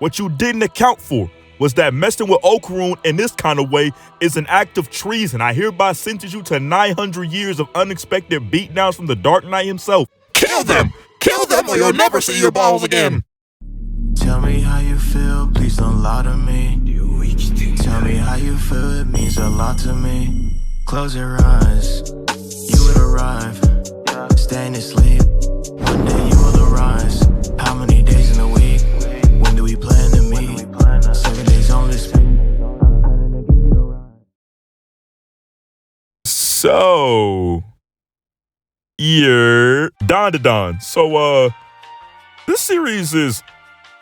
what you didn't account for was that messing with Okarun in this kind of way is an act of treason. I hereby sentence you to 900 years of unexpected beatdowns from the Dark Knight himself. Kill them! Kill them or you'll never see your balls again! Tell me how you feel, please don't lie to me. Tell me how you feel, it means a lot to me. Close your eyes, you will arrive. Staying asleep, one day you will arise. How many days in a week? When do we plan to meet? 7 days on this week. So, yeah, DanDaDan. So, this series is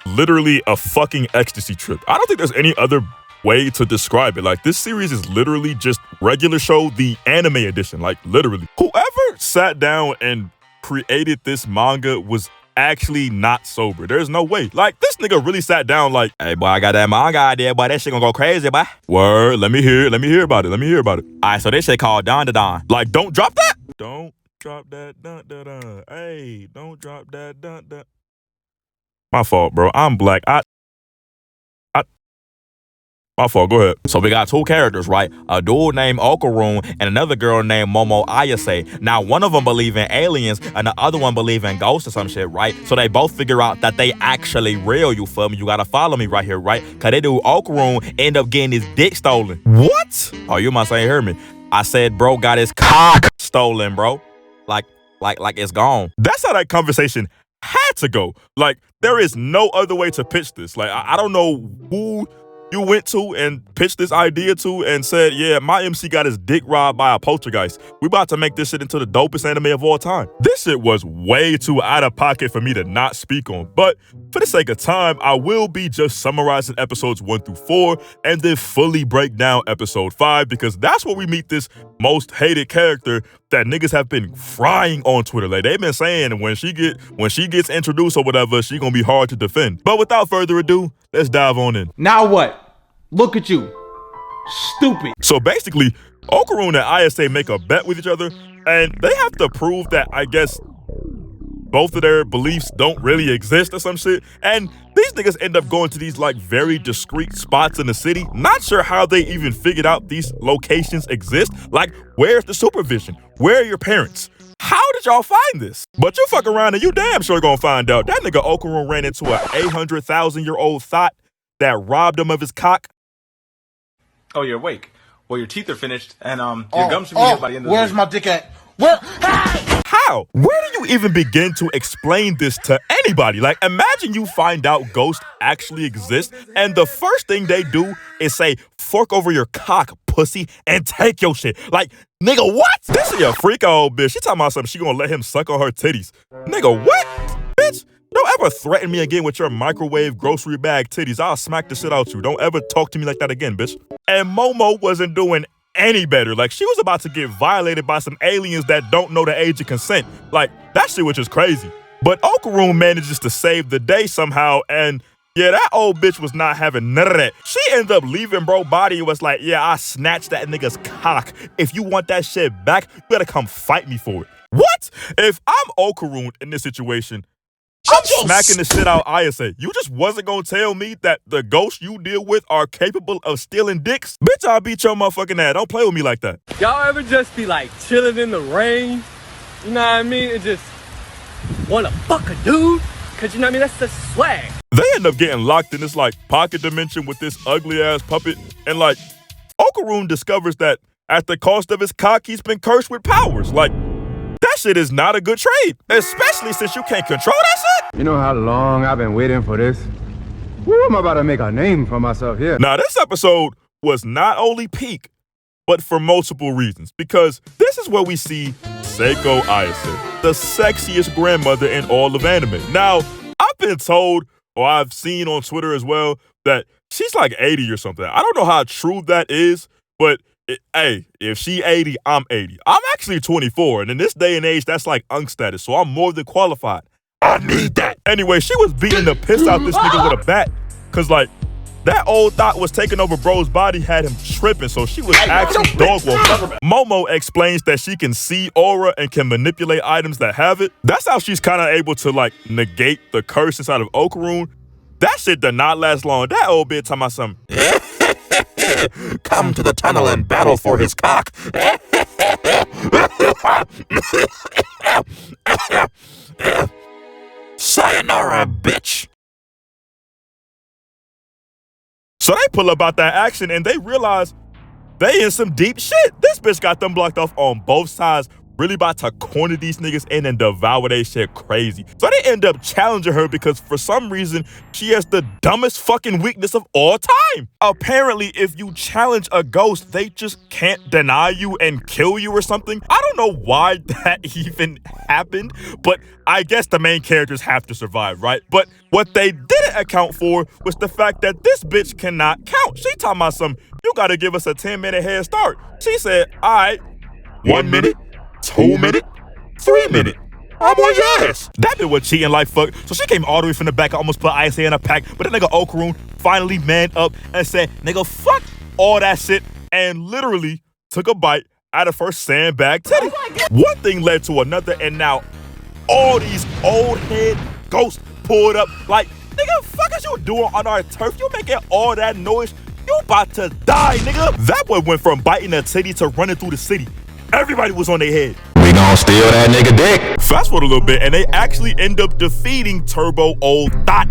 literally a fucking ecstasy trip. I don't think there's any other way to describe it. Like, this series is literally just regular show, the anime edition. Like, literally. Whoever sat down and created this manga was actually not sober. There's no way. Like, this nigga really sat down like, hey, boy, I got that manga idea, boy. That shit gonna go crazy, boy. Word, let me hear it. Let me hear about it. Let me hear about it. All right, so this shit called DanDaDan. Like, don't drop that. Don't drop that dun-dun-dun. Hey, don't drop that dun-dun. My fault, bro. I'm black. My fault, go ahead. So we got two characters, right? A dude named Okarun and another girl named Momo Ayase. Now, one of them believe in aliens and the other one believe in ghosts or some shit, right? So they both figure out that they actually real, you feel me? You gotta follow me right here, right? Cause they do Okarun end up getting his dick stolen. What? Oh, you must ain't heard me. I said bro got his cock stolen, bro. Like it's gone. That's how that conversation had to go. Like, there is no other way to pitch this. Like, I don't know who you went to and pitched this idea to and said, yeah, my MC got his dick robbed by a poltergeist. We about to make this shit into the dopest anime of all time. This shit was way too out of pocket for me to not speak on. But for the sake of time, I will be just summarizing episodes 1 through 4 and then fully break down episode 5 because that's where we meet this most hated character that niggas have been frying on Twitter. Like, they've been saying when she gets introduced or whatever, she gonna be hard to defend. But without further ado, let's dive on in. Now what? Look at you. Stupid. So basically, Okarun and ISA make a bet with each other, and they have to prove that, I guess, both of their beliefs don't really exist or some shit. And these niggas end up going to these like very discreet spots in the city. Not sure how they even figured out these locations exist. Like, where's the supervision? Where are your parents? How did y'all find this? But you fuck around and you damn sure gonna find out. That nigga Okarun ran into a 800,000-year-old thought that robbed him of his cock. Oh, you're awake. Well, your teeth are finished, and your gums should be here by the end of the where's week. my dick at? Where? How? Where do you even begin to explain this to anybody? Like, imagine you find out ghosts actually exist, and the first thing they do is say, fork over your cock, pussy, and take your shit. Like, nigga, what? This is a freak old bitch. She talking about something, she gonna let him suck on her titties. Nigga, what? Bitch, don't ever threaten me again with your microwave grocery bag titties. I'll smack the shit out you. Don't ever talk to me like that again, bitch. And Momo wasn't doing any better. Like, she was about to get violated by some aliens that don't know the age of consent. Like, that shit was just crazy. But Okarun manages to save the day somehow, and yeah, that old bitch was not having none of that. She ended up leaving bro body and was like, yeah, I snatched that nigga's cock. If you want that shit back, you better come fight me for it. What? If I'm Okarun in this situation, I'm smacking the shit out of Ayase. You just wasn't gonna tell me that the ghosts you deal with are capable of stealing dicks? Bitch, I'll beat your motherfucking ass. Don't play with me like that. Y'all ever just be like chilling in the rain? You know what I mean? And just wanna fuck a dude? Cause you know what I mean? That's the swag. They end up getting locked in this like pocket dimension with this ugly ass puppet. And like, Okarun discovers that at the cost of his cock, he's been cursed with powers. Like, that shit is not a good trade, especially since you can't control that shit. You know how long I've been waiting for this? Woo, I'm about to make a name for myself here. Now, this episode was not only peak, but for multiple reasons. Because this is where we see Seiko Ayase, the sexiest grandmother in all of anime. Now, I've been told, or I've seen on Twitter as well, that she's like 80 or something. I don't know how true that is, but hey, if she 80, I'm 80. I'm actually 24, and in this day and age, that's like unk status, so I'm more than qualified. I need that. Anyway, she was beating the piss out this nigga with a bat, because like, that old thought was taking over bro's body had him tripping, so she was actually dog walking. Momo explains that she can see aura and can manipulate items that have it. That's how she's kind of able to like negate the curse inside of Okarun. That shit did not last long. That old bitch talking about something. Come to the tunnel and battle for his cock. Sayonara, bitch. So they pull up out that action and they realize they in some deep shit. This bitch got them blocked off on both sides. Really about to corner these niggas in and devour they shit crazy. So they end up challenging her because for some reason, she has the dumbest fucking weakness of all time. Apparently, if you challenge a ghost, they just can't deny you and kill you or something. I don't know why that even happened, but I guess the main characters have to survive, right? But what they didn't account for was the fact that this bitch cannot count. She talking about some, you gotta give us a 10-minute head start. She said, all right, 1 minute, 2 minute, 3 minute. I'm on your ass. That bitch was cheating like fuck. So she came all the way from the back. I almost put Ice in a pack. But the nigga Okaroon finally manned up and said, nigga, fuck all that shit. And literally took a bite out of her sandbag titty. One thing led to another. And now all these old head ghosts pulled up. Like, nigga, fuck is you doing on our turf? You making all that noise? You about to die, nigga. That boy went from biting a titty to running through the city. Everybody was on their head. We gon' steal that nigga dick. Fast forward a little bit, and they actually end up defeating Turbo Old Thought.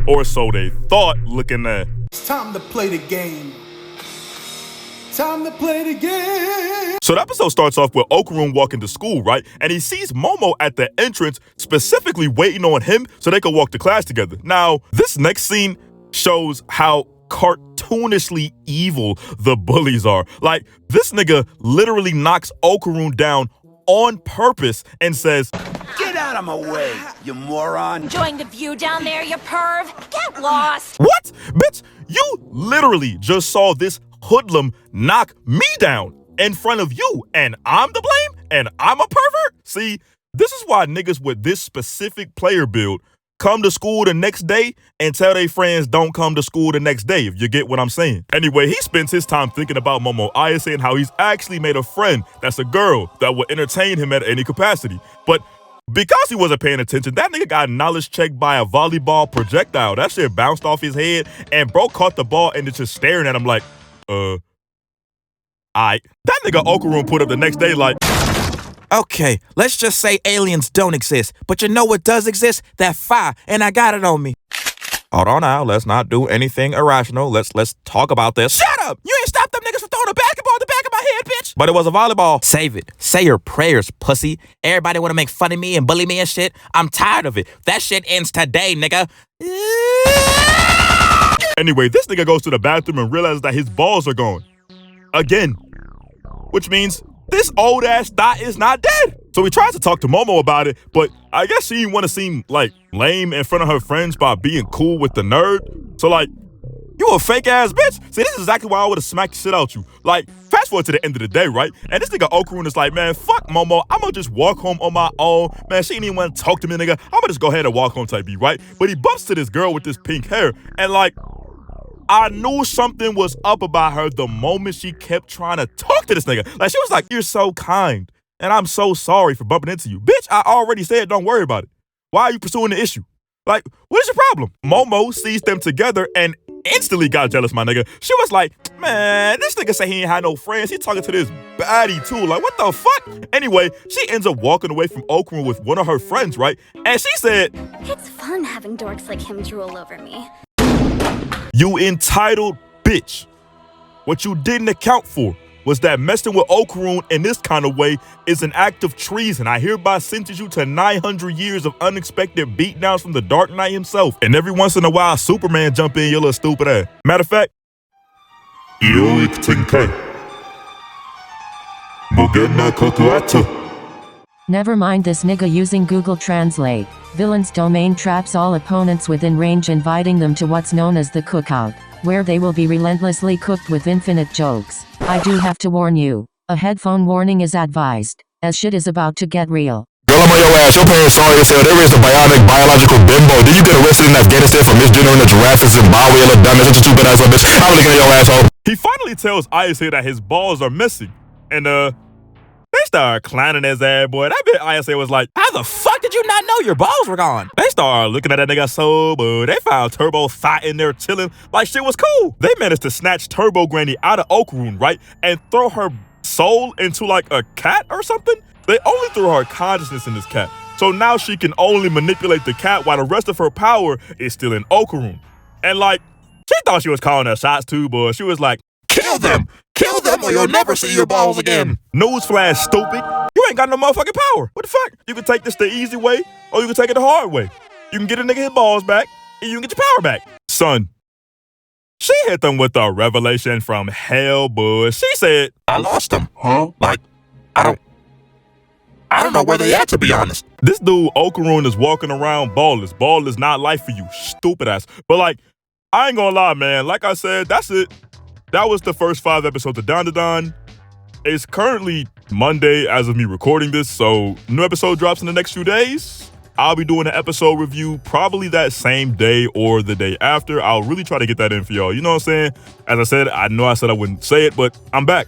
Or so they thought, looking at. It's time to play the game. Time to play the game. So the episode starts off with Okaroon walking to school, right? And he sees Momo at the entrance, specifically waiting on him so they could walk to class together. Now, this next scene shows how cartoonishly evil the bullies are. Like, this nigga literally knocks Okaroon down on purpose and says, "Get out of my way, you moron." Enjoying the view down there, you perv? Get lost. What? Bitch, you literally just saw this hoodlum knock me down in front of you, and I'm to blame, and I'm a pervert? See, this is why niggas with this specific player build come to school the next day and tell their friends don't come to school the next day, if you get what I'm saying. Anyway, he spends his time thinking about Momo Ayase and how he's actually made a friend that's a girl that will entertain him at any capacity. But because he wasn't paying attention, that nigga got knowledge checked by a volleyball projectile. That shit bounced off his head and bro caught the ball and it's just staring at him like, aight. That nigga Okaroon put up the next day like, Okay, let's just say aliens don't exist. But you know what does exist? That fire, and I got it on me. hold on now, let's not do anything irrational. Let's talk about this. Shut up! You ain't stopped them niggas from throwing a basketball in the back of my head, bitch! But it was a volleyball. Save it. Say your prayers, pussy. Everybody wanna make fun of me and bully me and shit. I'm tired of it. That shit ends today, nigga. Anyway, this nigga goes to the bathroom and realizes that his balls are gone. Again. Which means this old ass thought is not dead. So he tries to talk to Momo about it, but I guess she didn't want to seem like lame in front of her friends by being cool with the nerd. So like, you a fake ass bitch. See, this is exactly why I would have smacked the shit out you. Like, fast forward to the end of the day, right? And this nigga Okaroon is like, man, fuck Momo. I'm gonna just walk home on my own. Man, she didn't even want to talk to me, nigga. I'm gonna just go ahead and walk home type beat, right? But he bumps to this girl with this pink hair, and like, I knew something was up about her the moment she kept trying to talk to this nigga. Like, she was like, you're so kind, and I'm so sorry for bumping into you. Bitch, I already said don't worry about it. Why are you pursuing the issue? Like, what is your problem? Momo sees them together and instantly got jealous, my nigga. She was like, man, this nigga say he ain't had no friends. He talking to this baddie too. Like, what the fuck? Anyway, she ends up walking away from Okaroon with one of her friends, right? And she said, it's fun having dorks like him drool over me. You entitled bitch. What you didn't account for was that messing with Okaroon in this kind of way is an act of treason. I hereby sentence you to 900 years of unexpected beatdowns from the Dark Knight himself. And every once in a while, Superman jump in your little stupid ass. Matter of fact, never mind this nigga using Google Translate. Villain's domain traps all opponents within range, inviting them to what's known as the cookout, where they will be relentlessly cooked with infinite jokes. I do have to warn you, a headphone warning is advised, as shit is about to get real. Girl, I'm on your ass. Your parents sorry as hell. They raised a bionic, biological bimbo. Did you get arrested in Afghanistan for misgendering a giraffe in Zimbabwe? You little dumbass. Such a stupid ass little bitch. I'm looking at your asshole. He finally tells Ayase that his balls are missing. And, they They started clowning his ass, boy. That bitch Ayase was like, how the fuck did you not know your balls were gone? They started looking at that nigga sober. They found Turbo thought in there chilling like shit was cool. They managed to snatch Turbo Granny out of Okarun, right? And throw her soul into like a cat or something. They only threw her consciousness in this cat. So now she can only manipulate the cat while the rest of her power is still in Okarun. And like, she thought she was calling her shots too, but she was like, kill them or you'll never see your balls again. Newsflash, stupid. You ain't got no motherfucking power. What the fuck? You can take this the easy way or you can take it the hard way. You can get a nigga his balls back and you can get your power back. Son, she hit them with a revelation from hell, bud. She said, I lost them. Huh? Like, I don't know where they at, to be honest. This dude, Okarun, is walking around ballless. Ball is not life for you, stupid ass. But like, I ain't gonna lie, man. Like I said, that's it. That was the first 5 episodes of DanDaDan. It's currently Monday as of me recording this, so new episode drops in the next few days. I'll be doing an episode review probably that same day or the day after. I'll really try to get that in for y'all. You know what I'm saying? As I said, I know I said I wouldn't say it, but I'm back.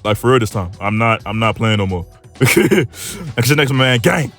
Like for real this time. I'm not playing no more. Next man, gang.